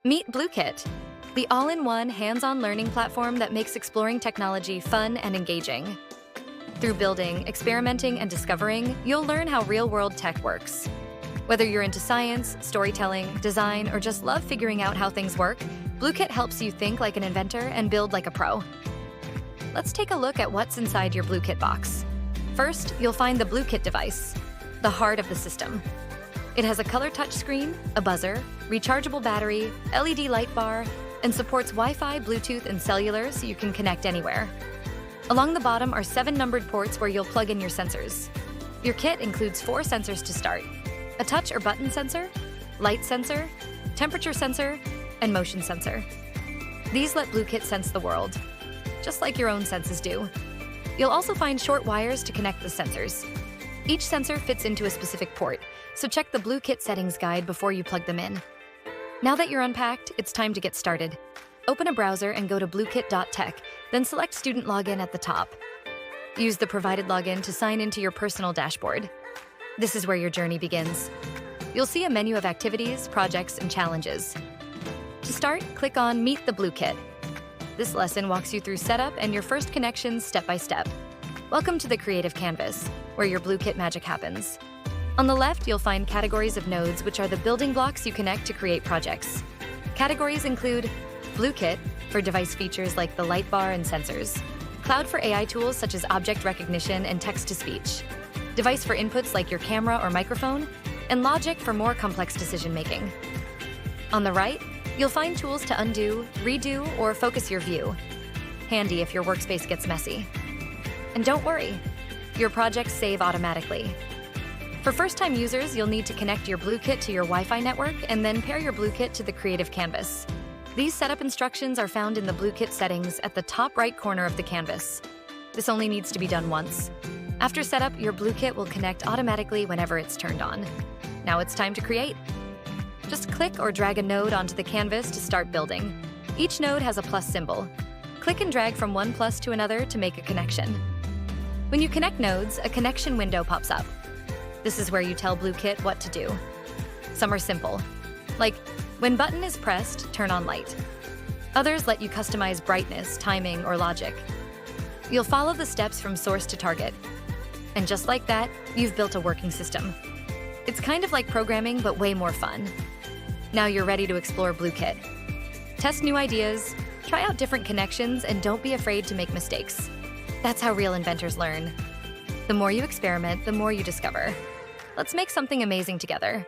Meet BlueKit, the all-in-one hands-on learning platform that makes exploring technology fun and engaging. Through building, experimenting, and discovering, you'll learn how real-world tech works. Whether you're into science, storytelling, design, or just love figuring out how things work, BlueKit helps you think like an inventor and build like a pro. Let's take a look at what's inside your BlueKit box. First, you'll find the BlueKit device, the heart of the system. It has a color touchscreen, a buzzer, rechargeable battery, LED light bar, and supports Wi-Fi, Bluetooth, and cellular so you can connect anywhere. Along the bottom are 7 numbered ports where you'll plug in your sensors. Your kit includes 4 sensors to start: a touch or button sensor, light sensor, temperature sensor, and motion sensor. These let BlueKit sense the world, just like your own senses do. You'll also find short wires to connect the sensors. Each sensor fits into a specific port, so check the BlueKit settings guide before you plug them in. Now that you're unpacked, it's time to get started. Open a browser and go to bluekit.tech, then select Student Login at the top. Use the provided login to sign into your personal dashboard. This is where your journey begins. You'll see a menu of activities, projects, and challenges. To start, click on Meet the BlueKit. This lesson walks you through setup and your first connections step by step. Welcome to the Creative Canvas, where your BlueKit magic happens. On the left, you'll find categories of nodes, which are the building blocks you connect to create projects. Categories include BlueKit for device features like the light bar and sensors, Cloud for AI tools such as object recognition and text-to-speech, device for inputs like your camera or microphone, and Logic for more complex decision-making. On the right, you'll find tools to undo, redo, or focus your view. Handy if your workspace gets messy. And don't worry, your projects save automatically. For first-time users, you'll need to connect your BlueKit to your Wi-Fi network and then pair your BlueKit to the Creative Canvas. These setup instructions are found in the BlueKit settings at the top right corner of the canvas. This only needs to be done once. After setup, your BlueKit will connect automatically whenever it's turned on. Now it's time to create. Just click or drag a node onto the canvas to start building. Each node has a plus symbol. Click and drag from one plus to another to make a connection. When you connect nodes, a connection window pops up. This is where you tell BlueKit what to do. Some are simple, like when button is pressed, turn on light. Others let you customize brightness, timing, or logic. You'll follow the steps from source to target. And just like that, you've built a working system. It's kind of like programming, but way more fun. Now you're ready to explore BlueKit. Test new ideas, try out different connections, and don't be afraid to make mistakes. That's how real inventors learn. The more you experiment, the more you discover. Let's make something amazing together.